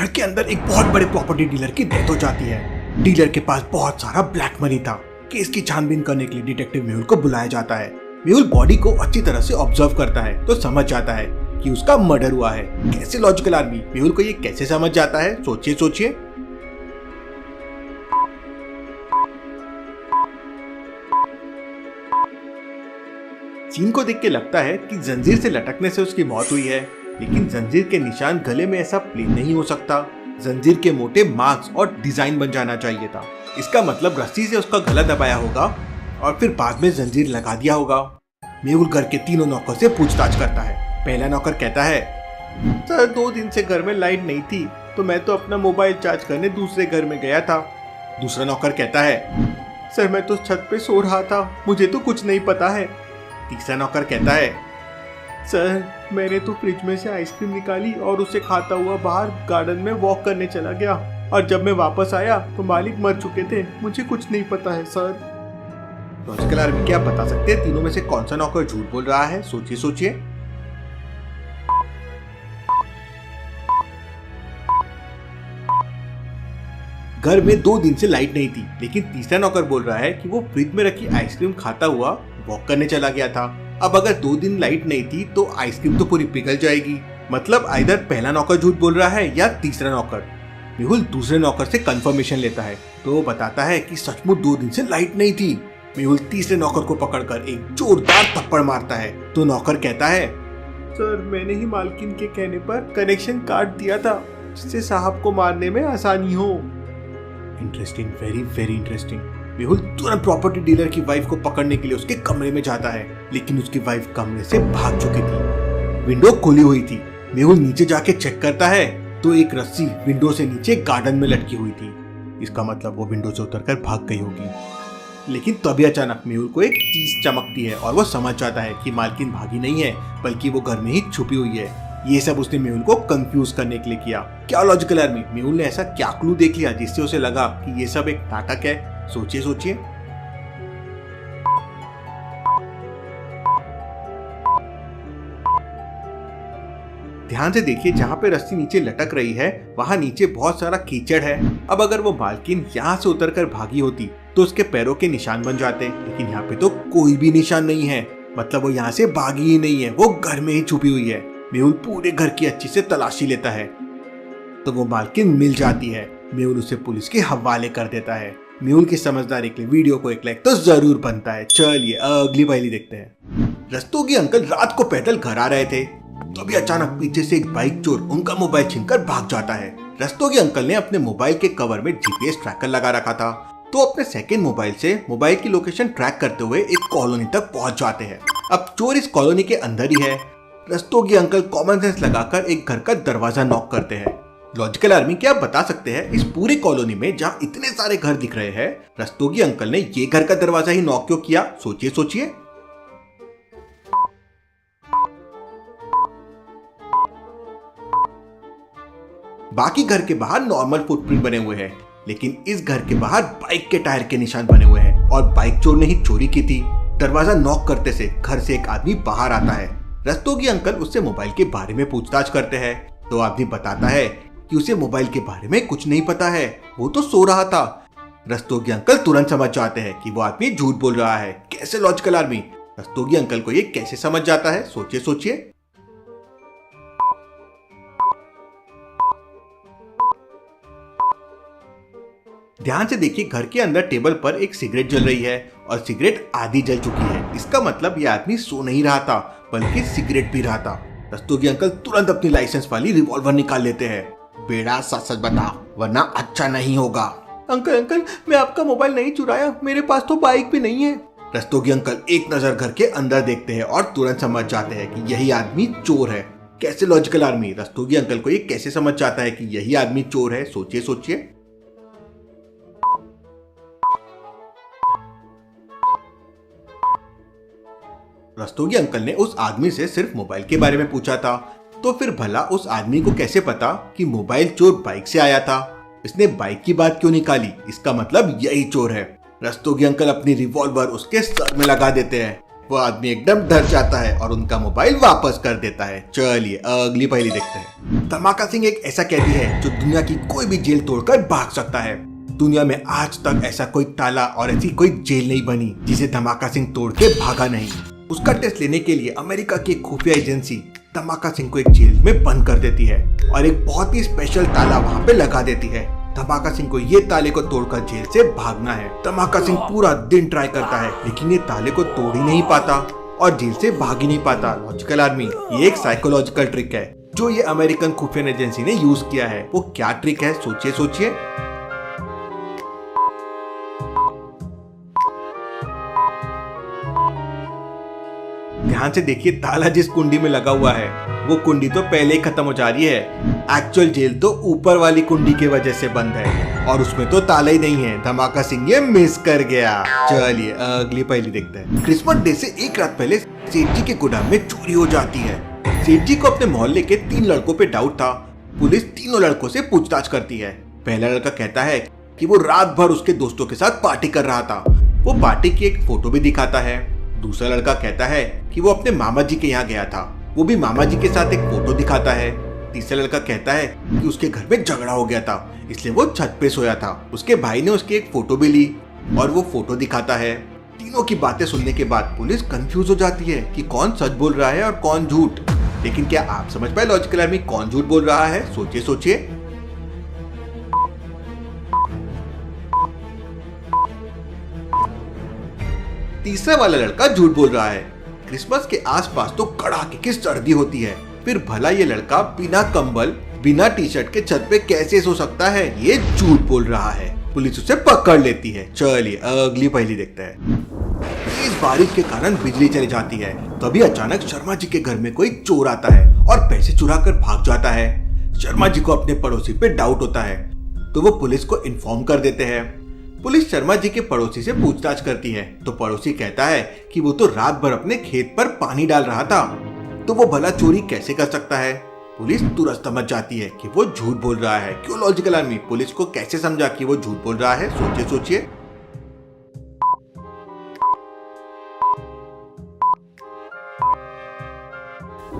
घर के अंदर एक बहुत बड़े प्रॉपर्टी डीलर की डेथ हो जाती है। डीलर के पास बहुत सारा ब्लैक मनी था। केस की छानबीन करने के लिए डिटेक्टिव मेहुल को बुलाया जाता है। मेहुल बॉडी को अच्छी तरह से ऑब्जर्व करता है तो समझ जाता है कि उसका मर्डर हुआ है। कैसे लॉजिकल आदमी मेहुल को ये कैसे समझ जाता है, सोचिए सोचिए। सीन को देख के लगता है कि जंजीर से लटकने से उसकी मौत हुई है, लेकिन जंजीर के निशान गले में ऐसा प्लेन नहीं हो सकता। जंजीर के मोटे मार्क्स और डिजाइन बन जाना चाहिए था। इसका मतलब रस्सी से उसका गला दबाया होगा और फिर बाद में जंजीर लगा दिया होगा। मेहुल घर के तीनों नौकर से पूछताछ करता है। पहला नौकर कहता है, सर 2 दिन से घर में लाइट नहीं थी तो मैं तो अपना मोबाइल चार्ज करने दूसरे घर में गया था। दूसरा नौकर कहता है, सर मैं तो छत पे सो रहा था, मुझे तो कुछ नहीं पता है। तीसरा नौकर कहता है, सर मैंने तो फ्रिज में से आइसक्रीम निकाली और उसे खाता हुआ बाहर गार्डन में वॉक करने चला गया और जब मैं वापस आया तो मालिक मर चुके थे, मुझे कुछ नहीं पता है सर। लॉजिकल आदमी क्या बता सकते हैं तीनों में से कौन सा नौकर झूठ बोल रहा है, सोचिए सोचिए। घर में 2 दिन से लाइट नहीं थी, लेकिन तीसरा नौकर बोल रहा है कि वो फ्रिज में रखी आइसक्रीम खाता हुआ वॉक करने चला गया था। अब अगर 2 दिन लाइट नहीं थी तो आइसक्रीम तो पूरी पिघल जाएगी। मतलब आइदर पहला नौकर झूठ बोल रहा है या तीसरा नौकर। मेहुल दूसरे नौकर से कंफर्मेशन लेता है तो वो बताता है कि सचमुच 2 दिन से लाइट नहीं थी। मेहुल तीसरे नौकर को पकड़कर एक जोरदार थप्पड़ मारता है तो नौकर कहता है, सर मैंने ही मालकिन के कहने पर कनेक्शन काट दिया था जिससे साहब को मारने में आसानी हो। Interesting, very very interesting. Mehul तुरंत प्रॉपर्टी डीलर की वाइफ को पकड़ने के लिए उसके कमरे में जाता है, लेकिन उसकी वाइफ कमरे से भाग चुकी थी। विंडो खुली हुई थी। मेहुल नीचे जाके चेक करता है तो एक रस्सी विंडो से नीचे गार्डन में लटकी हुई थी। इसका मतलब वो विंडो से उतरकर भाग गई होगी। लेकिन तभी अचानक मेहुल को एक चीज चमकती है और वो समझ जाता है कि मालकिन भागी नहीं है बल्कि वो घर में ही छुपी हुई है। ये सब उसने मेहुल को कंफ्यूज करने के लिए किया। क्या लॉजिकल आदमी मेहुल ने ऐसा क्या क्लू देख लिया जिससे उसे लगा कि ये सब एक नाटक है, सोचिए सोचिए। ध्यान से देखिए, जहाँ पे रस्सी नीचे लटक रही है वहाँ नीचे बहुत सारा कीचड़ है। अब अगर वो मालकिन यहाँ से उतरकर भागी होती तो उसके पैरों के निशान बन जाते, लेकिन यहाँ पे तो कोई भी निशान नहीं है। मतलब वो यहाँ से भागी ही नहीं है, वो घर में ही छुपी हुई है। मेहुल पूरे घर की अच्छी से तलाशी लेता है तो वो मालकिन मिल जाती है। मेहुल उसे पुलिस के हवाले कर देता है। मेहुल की समझदारी के लिए वीडियो को एक लाइक तो जरूर बनता है। चलिए अगली पहेली देखते हैं। रस्तोगी अंकल रात को पैदल घर आ रहे थे तभी अचानक पीछे से एक बाइक चोर उनका मोबाइल छीनकर भाग जाता है। रस्तोगी अंकल ने अपने मोबाइल के कवर में जीपीएस ट्रैकर लगा रखा था तो अपने सेकंड मोबाइल से मोबाइल की लोकेशन ट्रैक करते हुए एक कॉलोनी तक पहुंच जाते हैं। अब चोर इस कॉलोनी के अंदर ही है। रस्तोगी अंकल कॉमन सेंस लगाकर एक घर का दरवाजा नॉक करते हैं। लॉजिकल आर्मी क्या आप बता सकते हैं इस पूरी कॉलोनी में जहाँ इतने सारे घर दिख रहे हैं, रस्तोगी अंकल ने ये घर का दरवाजा ही नॉक क्यों किया, सोचिए सोचिए। बाकी घर के बाहर नॉर्मल फुटप्रिंट बने हुए हैं, लेकिन इस घर के बाहर बाइक के टायर के निशान बने हुए हैं और बाइक चोर ने ही चोरी की थी। दरवाजा नॉक करते से घर से एक आदमी बाहर आता है। रस्तोगी अंकल उससे मोबाइल के बारे में पूछताछ करते हैं तो आदमी बताता है कि उसे मोबाइल के बारे में कुछ नहीं पता है, वो तो सो रहा था। रस्तोगी अंकल तुरंत समझ जाते हैं कि वो आदमी झूठ बोल रहा है। कैसे लॉजिकल आदमी रस्तोगी अंकल को ये कैसे समझ जाता है, सोचिए सोचिए। ध्यान से देखिए, घर के अंदर टेबल पर एक सिगरेट जल रही है और सिगरेट आधी जल चुकी है। इसका मतलब यह आदमी सो नहीं रहा था बल्कि सिगरेट पी रहा था। रस्तोगी अंकल तुरंत अपनी लाइसेंस वाली रिवॉल्वर निकाल लेते हैं। बेड़ा सच सच बता वरना अच्छा नहीं होगा। अंकल मैं आपका मोबाइल नहीं चुराया, मेरे पास तो बाइक भी नहीं है। रस्तोगी अंकल एक नजर घर के अंदर देखते हैं और तुरंत समझ जाते हैं कि यही आदमी चोर है। कैसे लॉजिकल आदमी रस्तोगी अंकल को ये कैसे समझ जाता है कि यही आदमी चोर है, सोचिए सोचिए। रस्तोगी अंकल ने उस आदमी से सिर्फ मोबाइल के बारे में पूछा था तो फिर भला उस आदमी को कैसे पता कि मोबाइल चोर बाइक से आया था? इसने बाइक की बात क्यों निकाली? इसका मतलब यही चोर है। रस्तोगी अंकल अपनी रिवॉल्वर उसके सर में लगा देते हैं। वो आदमी एकदम डर जाता है और उनका मोबाइल वापस कर देता है। चलिए अगली पहेली देखते हैं। धमाका सिंह एक ऐसा कैदी है जो दुनिया की कोई भी जेल तोड़कर भाग सकता है। दुनिया में आज तक ऐसा कोई ताला और ऐसी कोई जेल नहीं बनी जिसे धमाका सिंह तोड़ के भागा नहीं। उसका टेस्ट लेने के लिए अमेरिका की एक खुफिया एजेंसी धमाका सिंह को एक जेल में बंद कर देती है और एक बहुत ही स्पेशल ताला वहाँ पे लगा देती है। धमाका सिंह को ये ताले को तोड़कर जेल से भागना है। धमाका सिंह पूरा दिन ट्राई करता है लेकिन ये ताले को तोड़ ही नहीं पाता और जेल से भाग ही नहीं पाता। लॉजिकल आर्मी, ये एक साइकोलॉजिकल ट्रिक है जो ये अमेरिकन खुफिया एजेंसी ने यूज किया है। वो क्या ट्रिक है, सोचिए सोचिए। ध्यान से देखिए, ताला जिस कुंडी में लगा हुआ है वो कुंडी तो पहले ही खत्म हो जा रही है। एक्चुअल जेल तो ऊपर वाली कुंडी की वजह से बंद है और उसमें तो ताला ही नहीं है। धमाका सिंह ये मिस कर गया। चलिए अगली पहेली देखते हैं। क्रिसमस डे से एक रात पहले सेठ जी के गोदाम में चोरी हो जाती है। सेठ जी को अपने मोहल्ले के 3 लड़कों पे डाउट था। पुलिस तीनों लड़कों से पूछताछ करती है। पहला लड़का कहता है कि वो रात भर उसके दोस्तों के साथ पार्टी कर रहा था। वो पार्टी की एक फोटो भी दिखाता है। दूसरा लड़का कहता है कि वो अपने मामा जी के यहाँ गया था। वो भी मामा जी के साथ एक फोटो दिखाता है। तीसरा लड़का कहता है कि उसके घर में झगड़ा हो गया था इसलिए वो छत पे सोया था। उसके भाई ने उसकी एक फोटो भी ली और वो फोटो दिखाता है। तीनों की बातें सुनने के बाद पुलिस कंफ्यूज हो जाती है कि कौन सच बोल रहा है और कौन झूठ। लेकिन क्या आप समझ पाए लॉजिकल आर्मी कौन झूठ बोल रहा है? सोचिए सोचिए। तीसरा वाला लड़का झूठ बोल रहा है। क्रिसमस के आसपास तो कड़ाके की सर्दी होती है, फिर भला ये लड़का बिना कंबल बिना टी शर्ट के छत पे कैसे सो सकता है? ये झूठ बोल रहा है। पुलिस उसे पकड़ लेती है। चलिए अगली पहेली देखते हैं। तेज बारिश के कारण बिजली चली जाती है। तभी अचानक शर्मा जी के घर में कोई चोर आता है और पैसे चुरा कर भाग जाता है। शर्मा जी को अपने पड़ोसी पे डाउट होता है तो वो पुलिस को इन्फॉर्म कर देते हैं। पुलिस शर्मा जी के पड़ोसी से पूछताछ करती है तो पड़ोसी कहता है कि वो तो रात भर अपने खेत पर पानी डाल रहा था, तो वो भला चोरी कैसे कर सकता है? पुलिस तुरंत समझ जाती है कि वो झूठ बोल रहा है। क्यों लॉजिकल आर्मी, पुलिस को कैसे समझा कि वो झूठ बोल रहा है? सोचिए सोचिए।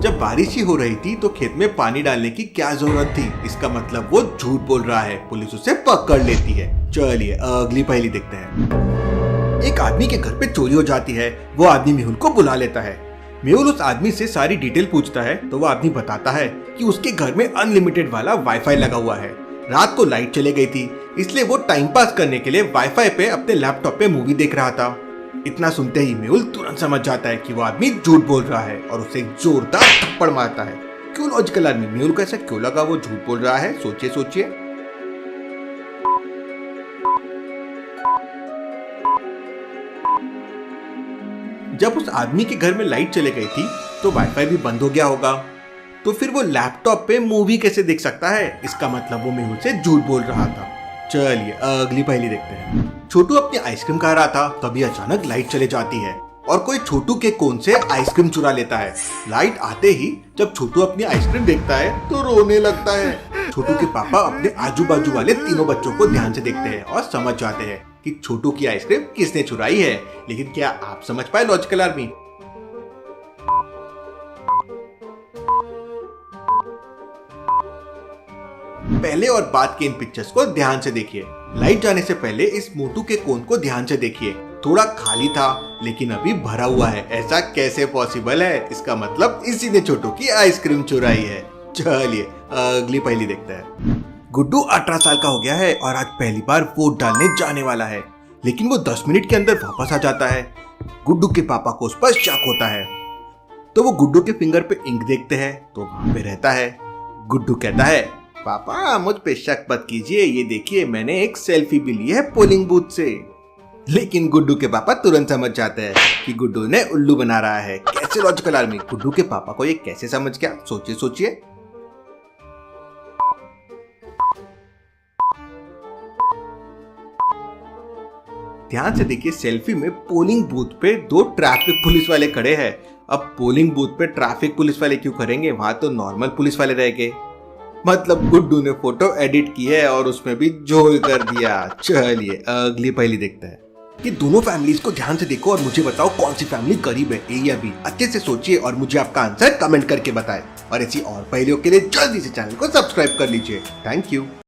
जब बारिश ही हो रही थी तो खेत में पानी डालने की क्या जरूरत थी? इसका मतलब वो झूठ बोल रहा है। पुलिस उसे पकड़ लेती है। चलिए अगली पहेली देखते हैं। एक आदमी के घर पे चोरी हो जाती है। वो आदमी मेहुल को बुला लेता है। मेहुल उस आदमी से सारी डिटेल पूछता है तो वो आदमी बताता है कि उसके घर में अनलिमिटेड वाला वाईफाई लगा हुआ है। रात को लाइट चली गई थी इसलिए वो टाइम पास करने के लिए वाईफाई पे अपने लैपटॉप पे मूवी देख रहा था। इतना सुनते ही मेहुल तुरंत समझ जाता है कि वो आदमी झूठ बोल रहा है और उसे जोरदार थप्पड़ मारता है। क्यों लॉजिकल आर्मी, मेहुल को ऐसा क्यों लगा वो झूठ बोल रहा है? सोचिए सोचिए। जब उस आदमी के घर में लाइट चली गई थी तो वाईफाई भी बंद हो गया होगा, तो फिर वो लैपटॉप पे मूवी कैसे देख सकता है? इसका मतलब वो मेहुल से झूठ बोल रहा था। चलिए अगली पहेली देखते हैं। छोटू अपनी आइसक्रीम खा रहा था तभी अचानक लाइट चले जाती है और कोई छोटू के कोन से आइसक्रीम चुरा लेता है। लाइट आते ही जब छोटू अपनी आइसक्रीम देखता है तो रोने लगता है। छोटू के पापा अपने आजू बाजू वाले तीनों बच्चों को ध्यान से देखते हैं और समझ जाते हैं कि छोटू की आइसक्रीम किसने चुराई है। लेकिन क्या आप समझ पाए लॉजिकल आर्मी? पहले और बाद के इन पिक्चर्स को ध्यान से देखिए। लाइट जाने से पहले इस मोटू के कोन को ध्यान से देखिए। थोड़ा खाली था लेकिन अभी भरा हुआ है। ऐसा कैसे पॉसिबल है? इसका मतलब इसी ने छोटू की आइसक्रीम चुराई है। चलिए अगली पहेली देखते हैं। गुड्डू 18 साल का हो गया है और आज पहली बार वोट डालने जाने वाला है, लेकिन वो 10 मिनट के अंदर वापस आ जाता है। गुड्डू के पापा को उस पर शक होता है तो वो गुड्डू के फिंगर पे इंक देखते हैं तो वहां पे रहता है। गुड्डू कहता है, पापा मुझ पे शक मत कीजिए, ये देखिए मैंने एक सेल्फी भी ली है पोलिंग बूथ से। लेकिन गुड्डू के पापा तुरंत समझ जाते हैं कि गुड्डू ने उल्लू बना रहा है। कैसे लॉजिकल आर्मी, गुड्डू के पापा को ये कैसे समझ गया? सोचिए सोचिए। ध्यान से देखिए, सेल्फी में पोलिंग बूथ पे 2 ट्रैफिक पुलिस वाले खड़े हैं। अब पोलिंग बूथ पे ट्रैफिक पुलिस वाले क्यों करेंगे? वहां तो नॉर्मल पुलिस वाले रहेंगे। मतलब गुड्डू ने फोटो एडिट की है और उसमें भी झोल कर दिया। चलिए अगली पहेली देखते हैं। ये दोनों फैमिलीज को ध्यान से देखो और मुझे बताओ कौन सी फैमिली गरीब है, ए या बी। अच्छे से सोचिए और मुझे आपका आंसर कमेंट करके बताएं। और ऐसी और पहेलियों के लिए जल्दी से चैनल को सब्सक्राइब कर लीजिए। Thank you.